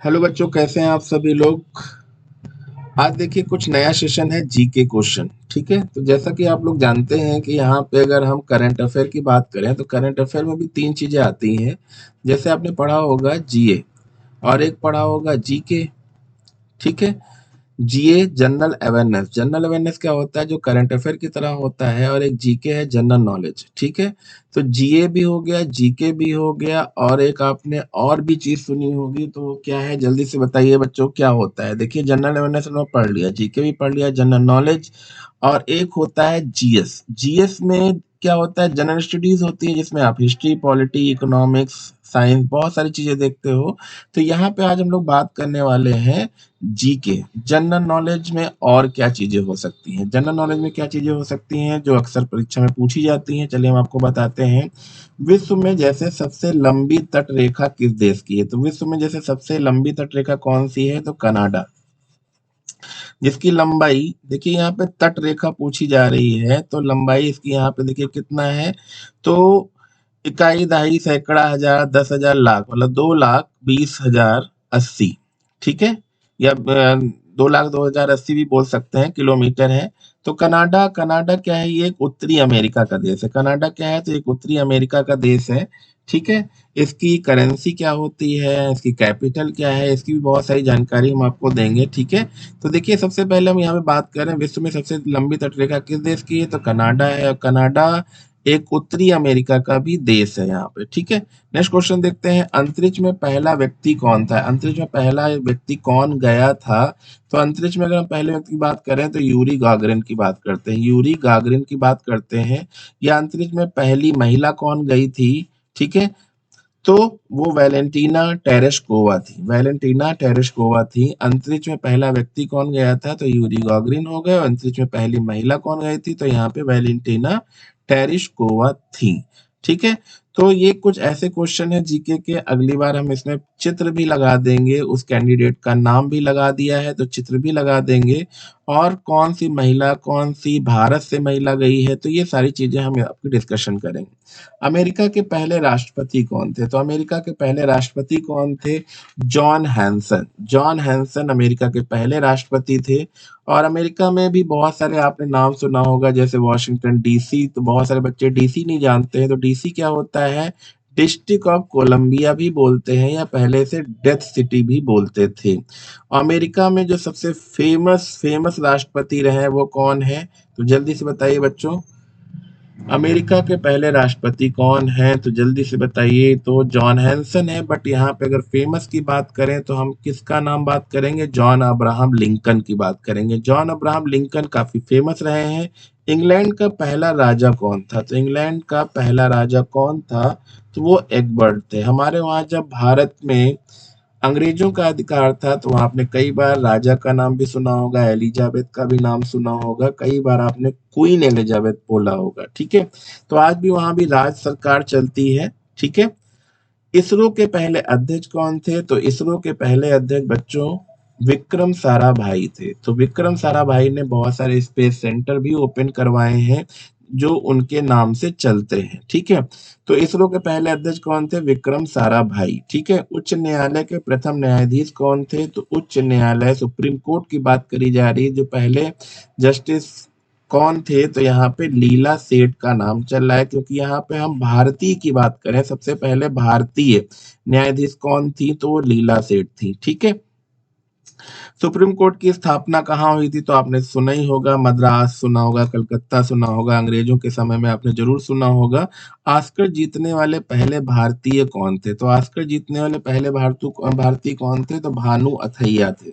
Hello बच्चों, कैसे हैं आप सभी लोग। आज देखिए कुछ नया सेशन है जीके क्वेश्चन। ठीक है, तो जैसा कि आप लोग जानते हैं कि यहाँ पे अगर हम करंट अफेयर की बात करें तो करंट अफेयर में भी तीन चीजें आती हैं। जैसे आपने पढ़ा होगा जीए और एक पढ़ा होगा जीके। ठीक है, जीए जनरल अवेयरनेस। जनरल अवेयरनेस क्या होता है, जो करंट अफेयर की तरह होता है, और एक जीके है जनरल नॉलेज। ठीक है, तो जीए भी हो गया, जीके भी हो गया, और एक आपने और भी चीज सुनी होगी, तो वो क्या है जल्दी से बताइए बच्चों, क्या होता है। देखिए जनरल अवेयरनेस हमने पढ़ लिया, जीके भी पढ़ लिया, जनरल नॉलेज, और एक होता है जीएस। जीएस में क्या होता है, जनरल स्टडीज होती है जिसमें आप हिस्ट्री, पॉलिटी, इकोनॉमिक्स, साइंस, बहुत सारी चीजें देखते हो। तो यहाँ पे आज हम लोग बात करने वाले हैं जीके, जनरल नॉलेज में और क्या चीजें हो सकती हैं। जनरल नॉलेज में क्या चीजें हो सकती हैं जो अक्सर परीक्षा में पूछी जाती हैं, चलिए हम आपको बताते हैं। विश्व में जैसे सबसे लंबी तट रेखा किस देश की है, तो विश्व में जैसे सबसे लंबी तट रेखा कौन सी है, तो कनाडा, जिसकी लंबाई देखिए, यहाँ पे तट रेखा पूछी जा रही है तो लंबाई इसकी यहाँ पे देखिए कितना है, तो इकाई, दहाई, सैकड़ा, हजार, 10,000, लाख, मतलब 2,20,080। ठीक है, या 2,02,080 भी बोल सकते हैं, किलोमीटर है। तो कनाडा, कनाडा क्या है, ये एक उत्तरी अमेरिका का देश है। कनाडा क्या है, तो एक उत्तरी अमेरिका का देश है। ठीक है, इसकी करेंसी क्या होती है, इसकी कैपिटल क्या है, इसकी भी बहुत सारी जानकारी हम आपको देंगे। ठीक है, तो देखिए सबसे पहले हम यहाँ पे बात कर रहे हैं विश्व में सबसे लंबी तटरेखा किस देश की है, तो कनाडा है। और कनाडा एक उत्तरी अमेरिका का भी देश है यहाँ पे। ठीक है, नेक्स्ट क्वेश्चन देखते हैं, अंतरिक्ष में पहला व्यक्ति कौन था। अंतरिक्ष में पहला व्यक्ति कौन गया था, तो अंतरिक्ष में अगर हम पहले व्यक्ति की बात करें तो यूरी गागरिन की बात करते हैं। यूरी गागरिन की बात करते हैं। या अंतरिक्ष में पहली महिला कौन गई थी, ठीक है, तो वो वैलेंटीना टेरेस्कोवा थी। वैलेंटीना टेरेस्कोवा थी। अंतरिक्ष में पहला व्यक्ति कौन गया था, तो यूरी गागरिन हो गए। और अंतरिक्ष में पहली महिला कौन गई थी, तो यहाँ पे वैलेंटीना टेरेस्कोवा थी। ठीक है, तो ये कुछ ऐसे क्वेश्चन है जीके के। अगली बार हम इसमें चित्र भी लगा देंगे, उस कैंडिडेट का नाम भी लगा दिया है तो चित्र भी लगा देंगे, और कौन सी महिला, कौन सी भारत से महिला गई है, तो ये सारी चीजें हम आपकी डिस्कशन करेंगे। अमेरिका के पहले राष्ट्रपति कौन थे, तो अमेरिका के पहले राष्ट्रपति कौन थे, John Hanson. John Hanson America के पहले राष्ट्रपति थे। और अमेरिका में भी बहुत सारे आपने नाम सुना होगा, जैसे वॉशिंगटन डीसी, तो बहुत सारे बच्चे डीसी नहीं जानते हैं, तो डीसी क्या होता है, डिस्ट्रिक्ट ऑफ कोलंबिया भी बोलते हैं, या पहले से डेथ सिटी भी बोलते थे। अमेरिका में जो सबसे फेमस फेमस राष्ट्रपति रहे वो कौन है, तो जल्दी से बताइए बच्चों, अमेरिका के पहले राष्ट्रपति कौन है, तो जल्दी से बताइए। तो जॉन हैंसन है, बट यहाँ पे अगर फेमस की बात करें तो हम किसका नाम बात करेंगे, जॉन अब्राहम लिंकन की बात करेंगे। जॉन अब्राहम लिंकन काफी फेमस रहे हैं। इंग्लैंड का पहला राजा कौन था, तो इंग्लैंड का पहला राजा कौन था, तो वो एडवर्ड थे। हमारे वहां जब भारत में अंग्रेजों का अधिकार था तो वहां आपने कई बार राजा का नाम भी सुना होगा, एलिजाबेथ का भी नाम सुना होगा, कई बार आपने क्वीन एलिजाबेथ बोला होगा। ठीक है, तो आज भी वहां भी राज सरकार चलती है। ठीक है, इसरो के पहले अध्यक्ष कौन थे, तो इसरो के पहले अध्यक्ष बच्चों विक्रम साराभाई थे। तो विक्रम साराभाई ने बहुत सारे स्पेस सेंटर भी ओपन करवाए हैं जो उनके नाम से चलते हैं। ठीक है, तो इसरो के पहले अध्यक्ष कौन थे, विक्रम साराभाई। ठीक है, उच्च न्यायालय के प्रथम न्यायाधीश कौन थे, तो उच्च न्यायालय सुप्रीम कोर्ट की बात करी जा रही है, जो पहले जस्टिस कौन थे, तो यहाँ पे लीला सेठ का नाम चल रहा है, क्योंकि यहाँ पे हम भारतीय की बात करें, सबसे पहले भारतीय न्यायाधीश कौन थी, तो वो लीला सेठ थी। ठीक है, सुप्रीम कोर्ट की स्थापना कहाँ हुई थी, तो आपने सुना ही होगा, मद्रास सुना होगा, कलकत्ता सुना होगा, अंग्रेजों के समय में आपने जरूर सुना होगा। ऑस्कर जीतने वाले पहले भारतीय कौन थे, तो ऑस्कर जीतने वाले पहले भारतीय कौन थे, तो भानु अथैया थे।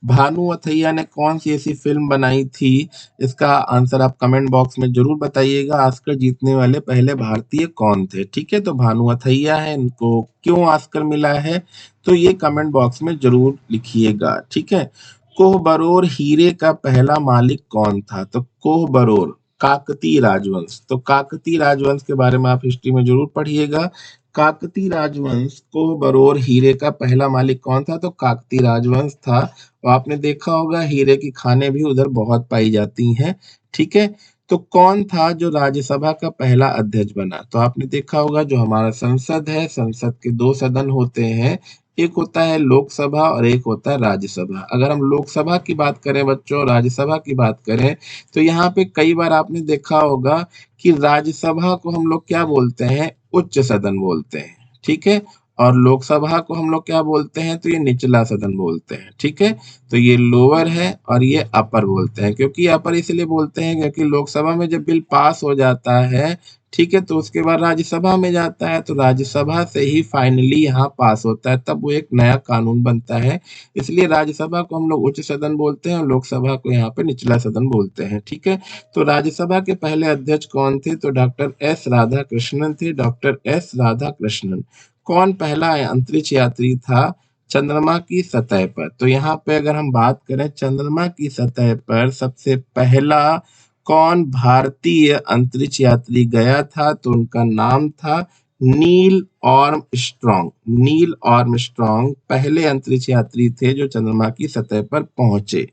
भानु अथैया ने कौन सी ऐसी फिल्म बनाई थी, इसका आंसर आप कमेंट बॉक्स में जरूर बताइएगा। ऑस्कर जीतने वाले पहले भारतीय कौन थे, ठीक है, तो भानु अथैया है। इनको क्यों ऑस्कर मिला है, तो ये कमेंट बॉक्स में जरूर लिखिएगा। ठीक है, कोहबरोर हीरे का पहला मालिक कौन था, तो कोहबरोर काकतीय राजवंश। तो काकतीय राजवंश के बारे में आप हिस्ट्री में जरूर पढ़िएगा। काकतीय राजवंश, कोहबरोर हीरे का पहला मालिक कौन था, तो काकतीय राजवंश था। और आपने देखा होगा हीरे की खानें भी उधर बहुत पाई जाती हैं। ठीक है, तो कौन था जो राज्यसभा का पहला अध्यक्ष बना, तो आपने देखा होगा जो हमारा संसद है, संसद के दो सदन होते हैं, एक होता है लोकसभा और एक होता है राज्यसभा। अगर हम लोकसभा की बात करें बच्चों और राज्यसभा की बात करें, तो यहाँ पे कई बार आपने देखा होगा कि राज्यसभा को हम लोग क्या बोलते हैं, उच्च सदन बोलते हैं, ठीक है? और लोकसभा को हम लोग क्या बोलते हैं, तो ये निचला सदन बोलते हैं, ठीक है? तो ये लोअर है और ये अपर बोलते हैं, क्योंकि अपर इसलिए बोलते हैं क्योंकि लोकसभा में जब बिल पास हो जाता है, ठीक है, तो उसके बाद राज्यसभा में जाता है, तो राज्यसभा से ही फाइनली यहाँ पास होता है, तब वो एक नया कानून बनता है। इसलिए राज्यसभा को हम लोग उच्च सदन बोलते हैं और लोकसभा को यहाँ पे निचला सदन बोलते हैं, ठीक है? तो राज्यसभा के पहले अध्यक्ष कौन थे, तो डॉक्टर एस राधाकृष्णन थे, डॉक्टर एस राधाकृष्णन। कौन पहला अंतरिक्ष यात्री था चंद्रमा की सतह पर? तो यहाँ पे अगर हम बात करें चंद्रमा की सतह पर सबसे पहला कौन भारतीय अंतरिक्ष यात्री गया था, तो उनका नाम था नील आर्मस्ट्रॉन्ग। नील आर्मस्ट्रॉन्ग पहले अंतरिक्ष यात्री थे जो चंद्रमा की सतह पर पहुंचे,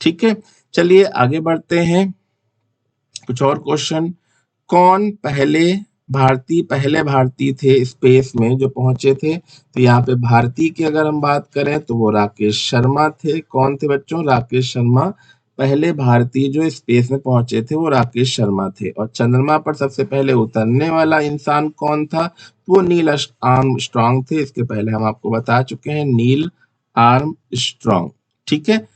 ठीक है? चलिए आगे बढ़ते हैं, कुछ और क्वेश्चन। कौन पहले भारतीय थे स्पेस में जो पहुंचे थे, तो यहाँ पे भारतीय की अगर हम बात करें तो वो राकेश शर्मा थे। कौन थे बच्चों, राकेश शर्मा। पहले भारतीय जो स्पेस में पहुंचे थे वो राकेश शर्मा थे। और चंद्रमा पर सबसे पहले उतरने वाला इंसान कौन था, तो वो नील आर्मस्ट्रॉन्ग थे। इसके पहले हम आपको बता चुके हैं, नील आर्मस्ट्रॉन्ग, ठीक है?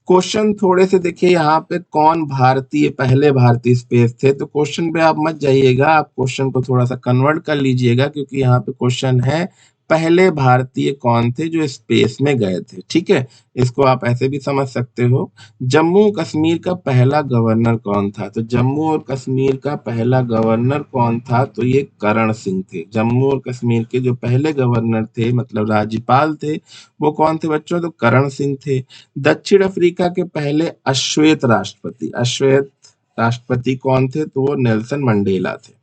क्वेश्चन थोड़े से देखिए यहाँ पे, कौन पहले भारतीय स्पेस थे, तो क्वेश्चन पे आप मत जाइएगा, आप क्वेश्चन को थोड़ा सा कन्वर्ट कर लीजिएगा, क्योंकि यहाँ पे क्वेश्चन है पहले भारतीय कौन थे जो स्पेस में गए थे, ठीक है? इसको आप ऐसे भी समझ सकते हो। जम्मू कश्मीर का पहला गवर्नर कौन था, तो जम्मू और कश्मीर का पहला गवर्नर कौन था, तो ये करण सिंह थे। जम्मू और कश्मीर के जो पहले गवर्नर थे, मतलब राज्यपाल थे, वो कौन थे बच्चों, तो करण सिंह थे। दक्षिण अफ्रीका के पहले अश्वेत राष्ट्रपति कौन थे, तो वो नेल्सन मंडेला थे।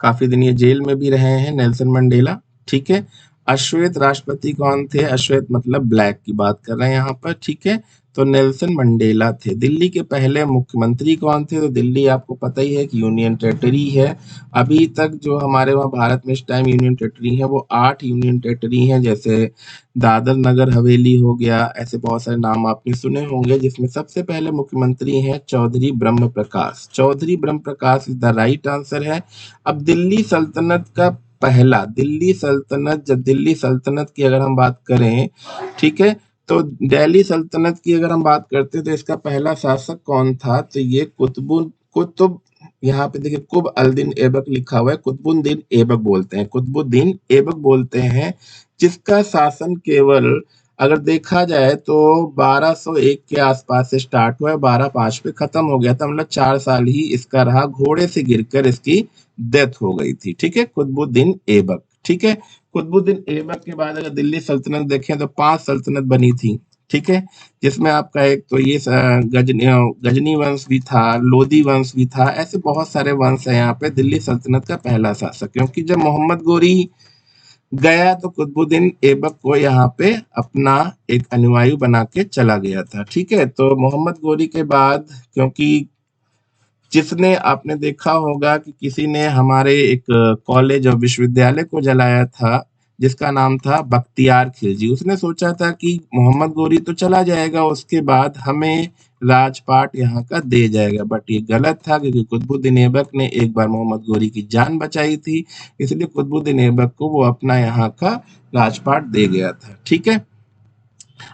काफी दिन ये जेल में भी रहे हैं नेल्सन मंडेला, ठीक है? अश्वेत राष्ट्रपति कौन थे, अश्वेत मतलब ब्लैक की बात कर रहे हैं यहाँ पर, ठीक है? तो नेल्सन मंडेला थे। दिल्ली के पहले मुख्यमंत्री कौन थे, तो दिल्ली आपको पता ही है कि यूनियन टेरिटरी है। अभी तक जो हमारे वहाँ भारत में इस टाइम यूनियन टेरिटरी है वो 8 यूनियन टेरिटरी हैं, जैसे दादर नगर हवेली हो गया, ऐसे बहुत सारे नाम आपने सुने होंगे, जिसमें सबसे पहले मुख्यमंत्री हैं चौधरी ब्रह्म प्रकाश। चौधरी ब्रह्म प्रकाश इज द राइट आंसर है। अब दिल्ली सल्तनत का पहला, दिल्ली सल्तनत की अगर हम बात करें, ठीक है, तो दिल्ली सल्तनत की अगर हम बात करते हैं तो इसका पहला शासक कौन था, तो ये कुतुब, यहाँ पे देखिए कुब अल-दिन ऐबक लिखा हुआ है, कुतुबुद्दीन ऐबक बोलते हैं, कुतुबुद्दीन ऐबक बोलते हैं, जिसका शासन केवल अगर देखा जाए तो 1201 के आसपास से स्टार्ट हुआ है, 1205 पे खत्म हो गया था, मतलब 4 साल ही इसका रहा, घोड़े से गिरकर इसकी डेथ हो गई थी, ठीक है? कुतुबुद्दीन ऐबक, ठीक है? कुतुबुद्दीन ऐबक के बाद अगर दिल्ली सल्तनत देखें तो 5 सल्तनत बनी थी, ठीक है? जिसमें आपका एक तो ये गजनी वंश भी था, लोदी वंश भी था, ऐसे बहुत सारे वंश है यहाँ पे। दिल्ली सल्तनत का पहला शासक, क्योंकि जब मोहम्मद गोरी गया तो कुतुबुद्दीन ऐबक को यहाँ पे अपना एक अनुयायी बना के चला गया था, ठीक है? तो मोहम्मद गोरी के बाद, क्योंकि जिसने आपने देखा होगा कि किसी ने हमारे एक कॉलेज और विश्वविद्यालय को जलाया था, जिसका नाम था बख्तियार खिलजी। उसने सोचा था कि मोहम्मद गोरी तो चला जाएगा, उसके बाद हमें राजपाट यहाँ का दे जाएगा, बट ये गलत था, क्योंकि कुतुबुद्दीन ऐबक ने एक बार मोहम्मद गोरी की जान बचाई थी, इसलिए कुतुबुद्दीन ऐबक को वो अपना यहाँ का राजपाट दे गया था, ठीक है?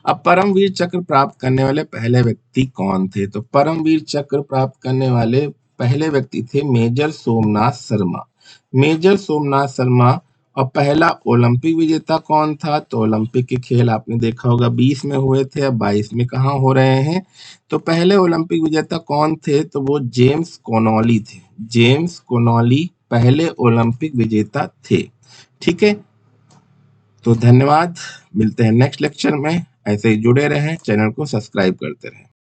अब परमवीर चक्र प्राप्त करने वाले पहले व्यक्ति कौन थे, तो परमवीर चक्र प्राप्त करने वाले पहले व्यक्ति थे मेजर सोमनाथ शर्मा। मेजर सोमनाथ शर्मा। और पहला ओलंपिक विजेता कौन था, तो ओलंपिक के खेल आपने देखा होगा 20 में हुए थे, अब 22 में कहाँ हो रहे हैं, तो पहले ओलंपिक विजेता कौन थे, तो वो जेम्स कोनोली थे। जेम्स कोनोली पहले ओलंपिक विजेता थे, ठीक है? तो धन्यवाद, मिलते हैं नेक्स्ट लेक्चर में। ऐसे ही जुड़े रहें, चैनल को सब्सक्राइब करते रहें।